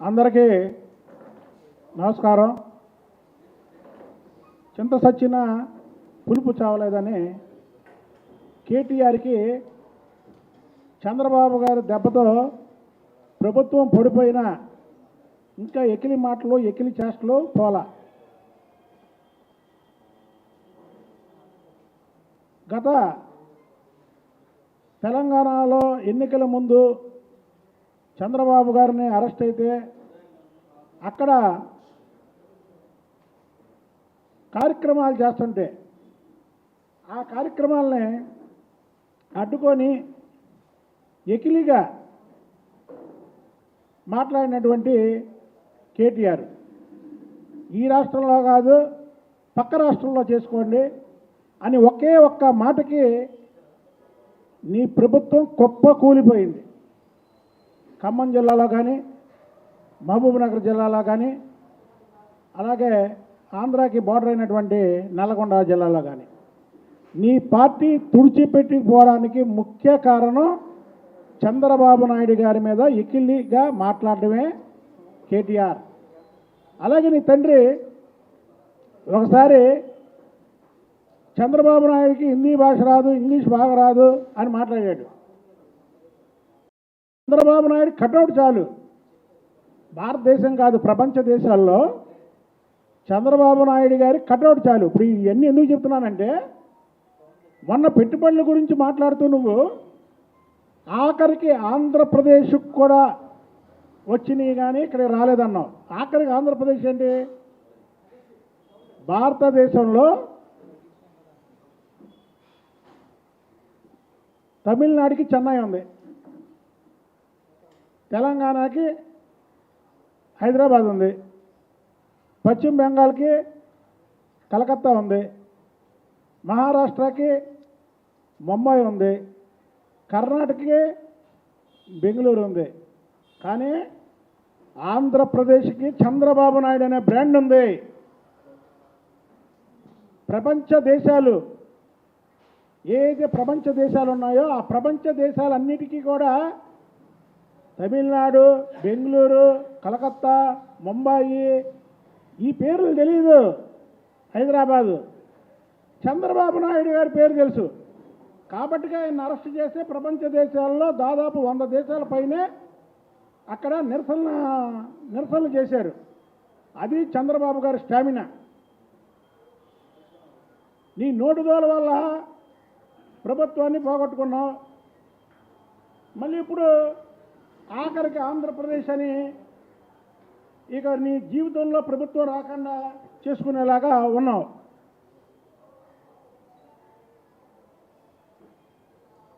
అందరికీ నమస్కారం. చింత సచ్చిన పులుపు చావలేదని కేటీఆర్కి చంద్రబాబు గారి దెబ్బతో ప్రభుత్వం పడిపోయినా ఇంకా ఎకిలి మాటలు ఎకిలి చేష్టలు పోలా. గత తెలంగాణలో ఎన్నికల ముందు చంద్రబాబు గారిని అరెస్ట్ అయితే అక్కడ కార్యక్రమాలు చేస్తుంటే ఆ కార్యక్రమాలని అడ్డుకొని ఎకిలిగా మాట్లాడినటువంటి కేటీఆర్ ఈ రాష్ట్రంలో కాదు పక్క రాష్ట్రంలో చేసుకోండి అని ఒకే ఒక్క మాటకి నీ ప్రభుత్వం కుప్ప కూలిపోయింది. ఖమ్మం జిల్లాలో కానీ మహబూబ్నగర్ జిల్లాలో కానీ అలాగే ఆంధ్రాకి బార్డర్ అయినటువంటి నల్గొండ జిల్లాలో కానీ నీ పార్టీ తుడిచిపెట్టుకుపోవడానికి ముఖ్య కారణం చంద్రబాబు నాయుడు గారి మీద ఎకిలిగా మాట్లాడటమే కేటీఆర్. అలాగే నీ తండ్రి ఒకసారి చంద్రబాబు నాయుడికి హిందీ భాష రాదు, ఇంగ్లీష్ బాగా రాదు అని మాట్లాడాడు. చంద్రబాబు నాయుడు కటౌట్ చాలు, భారతదేశం కాదు ప్రపంచ దేశాల్లో చంద్రబాబు నాయుడు గారి కటౌట్ చాలు. ఇప్పుడు ఇవన్నీ ఎందుకు చెప్తున్నానంటే మొన్న పెట్టుబడుల గురించి మాట్లాడుతూ నువ్వు ఆఖరికి ఆంధ్రప్రదేశ్కి కూడా వచ్చినాయి కానీ ఇక్కడ రాలేదన్నావు. ఆఖరికి ఆంధ్రప్రదేశ్ ఏంటి? భారతదేశంలో తమిళనాడుకి చెన్నై ఉంది, తెలంగాణకి హైదరాబాద్ ఉంది, పశ్చిమ బెంగాల్కి కలకత్తా ఉంది, మహారాష్ట్రకి ముంబై ఉంది, కర్ణాటకకి బెంగళూరు ఉంది. కానీ ఆంధ్రప్రదేశ్కి చంద్రబాబు నాయుడు అనే బ్రాండ్ ఉంది. ప్రపంచ దేశాలు ఏదైతే ప్రపంచ దేశాలు ఉన్నాయో ఆ ప్రపంచ దేశాలన్నిటికీ కూడా తమిళనాడు, బెంగళూరు, కలకత్తా, ముంబాయి ఈ పేర్లు తెలియదు. హైదరాబాదు చంద్రబాబు నాయుడు గారి పేరు తెలుసు. కాబట్టి ఆయన అరెస్ట్ చేస్తే ప్రపంచ దేశాల్లో దాదాపు 100 దేశాల పైనే అక్కడ నిరసనలు చేశారు. అది చంద్రబాబు గారి స్టామినా. నీ నోటుదోల వల్ల ప్రభుత్వాన్ని పోగొట్టుకున్నావు. మళ్ళీ ఇప్పుడు ఆఖరికి ఆంధ్రప్రదేశ్ అని ఇక నీ జీవితంలో ప్రభుత్వం రాకుండా చేసుకునేలాగా ఉన్నావు.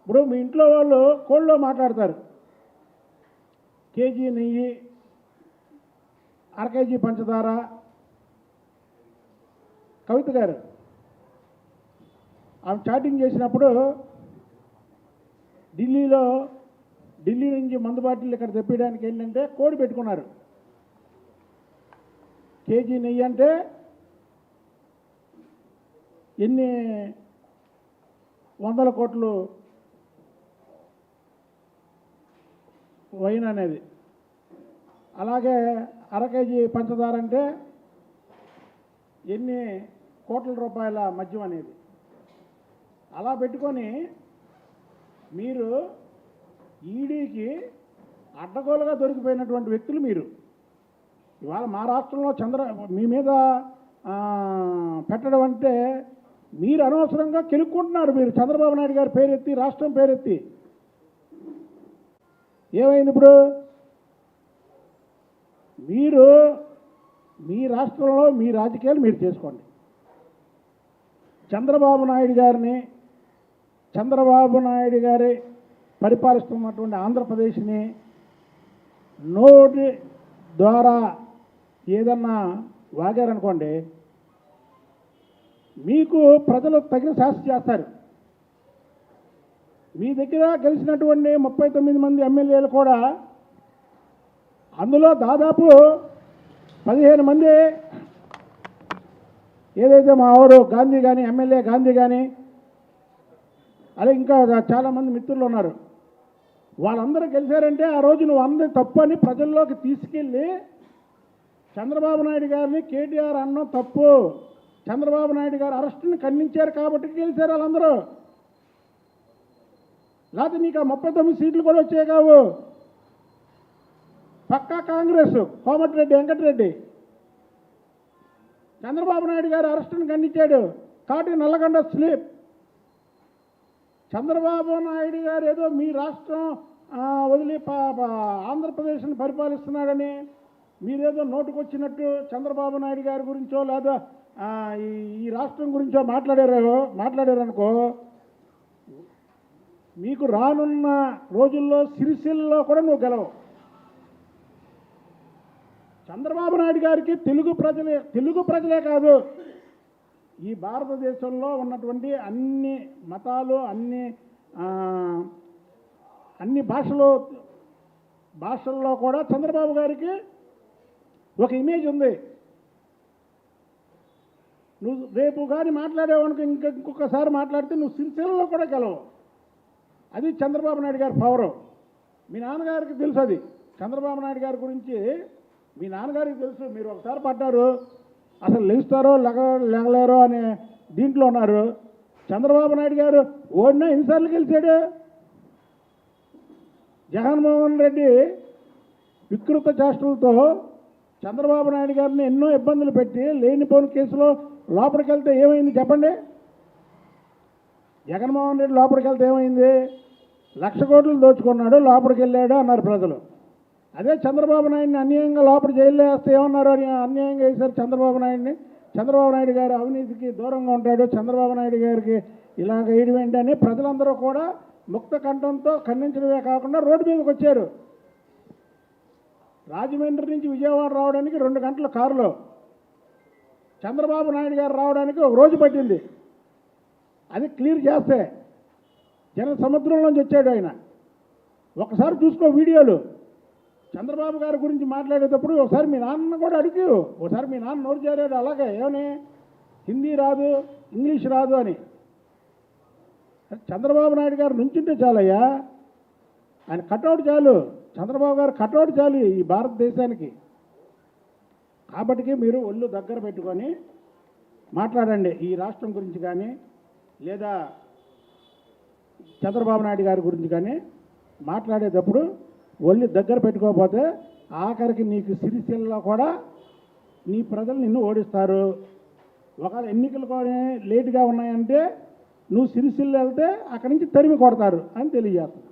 ఇప్పుడు మీ ఇంట్లో వాళ్ళు కోళ్ళలో మాట్లాడతారు, కేజీ నెయ్యి, అర కేజీ పంచదార. కవిత గారు ఆమె చాటింగ్ చేసినప్పుడు ఢిల్లీ నుంచి మందు బాటిల్ ఇక్కడ తెప్పించడానికి ఏంటంటే కోడి పెట్టుకున్నారు. కేజీ నెయ్యి అంటే ఎన్ని 100 కోట్లు వైన్ అనేది. అలాగే అర కేజీ పంచదార అంటే ఎన్ని కోట్ల రూపాయల మద్యం అనేది. అలా పెట్టుకొని మీరు ఈడీకి అడ్డగోలుగా దొరికిపోయినటువంటి వ్యక్తులు మీరు. ఇవాళ మా రాష్ట్రంలో మీ మీద పెట్టడం అంటే మీరు అనవసరంగా కెలుక్కుంటున్నారు. మీరు చంద్రబాబు నాయుడు గారి పేరెత్తి, రాష్ట్రం పేరెత్తి. ఏమైంది ఇప్పుడు? మీరు మీ రాష్ట్రంలో మీ రాజకీయాలు మీరు చేసుకోండి. చంద్రబాబు నాయుడు గారి పరిపాలిస్తున్నటువంటి ఆంధ్రప్రదేశ్ని నోటి ద్వారా ఏదన్నా వాగారనుకోండి, మీకు ప్రజలు తగిన శాస్తి చేస్తారు. మీ దగ్గర గెలిచినటువంటి 39 మంది ఎమ్మెల్యేలు కూడా అందులో దాదాపు 15 మంది ఏదైతే మా ఆవిడ గాంధీ కానీ, ఎమ్మెల్యే గాంధీ కానీ, అలాగే ఇంకా చాలామంది మిత్రులు ఉన్నారు. వాళ్ళందరూ గెలిచారంటే ఆ రోజు నువ్వు అందరి తప్పు అని ప్రజల్లోకి తీసుకెళ్ళి చంద్రబాబు నాయుడు గారిని కేటీఆర్ అన్నం తప్పు, చంద్రబాబు నాయుడు గారు అరెస్టుని ఖండించారు కాబట్టి గెలిచారు వాళ్ళందరూ. లేకపోతే నీకు ఆ 39 సీట్లు కూడా వచ్చాయి కావు. పక్కా కాంగ్రెస్, కోమటిరెడ్డి వెంకటరెడ్డి చంద్రబాబు నాయుడు గారు అరెస్టుని ఖండించాడు కాబట్టి నల్లగొండ స్లీప్. చంద్రబాబు నాయుడు గారు ఏదో మీ రాష్ట్రం వదిలి ఆంధ్రప్రదేశ్ని పరిపాలిస్తున్నాడని మీరేదో నోటుకొచ్చినట్టు చంద్రబాబు నాయుడు గారి గురించో లేదా ఈ రాష్ట్రం గురించో మాట్లాడారనుకో, మీకు రానున్న రోజుల్లో సిరిసిల్లలో కూడా నువ్వు గెలవు. చంద్రబాబు నాయుడు గారికి తెలుగు ప్రజలే కాదు, ఈ భారతదేశంలో ఉన్నటువంటి అన్ని మతాలు, అన్ని భాషల్లో కూడా చంద్రబాబు గారికి ఒక ఇమేజ్ ఉంది. నువ్వు రేపు కానీ మాట్లాడేవానికి ఇంకొకసారి మాట్లాడితే నువ్వు సిరిసిల్లలో కూడా గెలవు. అది చంద్రబాబు నాయుడు గారి పవరు. మీ నాన్నగారికి తెలుసు అది. చంద్రబాబు నాయుడు గారి గురించి మీ నాన్నగారికి తెలుసు. మీరు ఒకసారి పడ్డారు, అసలు లెగుస్తారో లేగలేరో అనే దీంట్లో ఉన్నారు. చంద్రబాబు నాయుడు గారు ఓడినా ఎన్నిసార్లు గెలిచాడు? జగన్మోహన్ రెడ్డి వికృత చేష్టలతో చంద్రబాబు నాయుడు గారిని ఎన్నో ఇబ్బందులు పెట్టి లేనిపోని కేసులో లోపలికి వెళ్తే ఏమైంది చెప్పండి? జగన్మోహన్ రెడ్డి లోపలికి వెళ్తే ఏమైంది? 1,00,000 కోట్లు దోచుకున్నాడు, లోపలికి వెళ్ళాడు అన్నారు ప్రజలు. అదే చంద్రబాబు నాయుడిని అన్యాయంగా లోపల జైల్లో వేస్తే ఏమన్నారు? అని అన్యాయంగా వేశారు చంద్రబాబు నాయుడిని. చంద్రబాబు నాయుడు గారు అవినీతికి దూరంగా ఉంటాడు, చంద్రబాబు నాయుడు గారికి ఇలాగ వేయడం ఏంటని ప్రజలందరూ కూడా ముక్త కంఠంతో ఖండించడమే కాకుండా రోడ్డు మీదకి వచ్చారు. రాజమండ్రి నుంచి విజయవాడ రావడానికి 2 గంటల కారులో, చంద్రబాబు నాయుడు గారు రావడానికి 1 రోజు పట్టింది. అది క్లియర్ చేస్తే జన సముద్రంలోంచి వచ్చాడు ఆయన. ఒకసారి చూసుకో వీడియోలు. చంద్రబాబు గారి గురించి మాట్లాడేటప్పుడు ఒకసారి మీ నాన్న కూడా అడిగి, ఒకసారి మీ నాన్న నోరు చేరాడు అలాగే, ఏమని హిందీ రాదు, ఇంగ్లీష్ రాదు అని. చంద్రబాబు నాయుడు గారు నుంచుంటే చాలయ్యా, ఆయన కటౌట్ చాలు, చంద్రబాబు గారు కటౌట్ చాలు ఈ భారతదేశానికి. కాబట్టి మీరు ఒళ్ళు దగ్గర పెట్టుకొని మాట్లాడండి. ఈ రాష్ట్రం గురించి కానీ లేదా చంద్రబాబు నాయుడు గారి గురించి కానీ మాట్లాడేటప్పుడు ఒళ్ళు దగ్గర పెట్టుకోకపోతే ఆఖరికి నీకు సిరిసిల్లలో కూడా నీ ప్రజలు నిన్ను ఓడిస్తారు. ఒకవేళ ఎన్నికలు కూడా లేటుగా ఉన్నాయంటే నువ్వు సిరిసిల్ల వెళ్తే అక్కడి నుంచి తరిమి కొడతారు అని తెలియజేస్తుంది.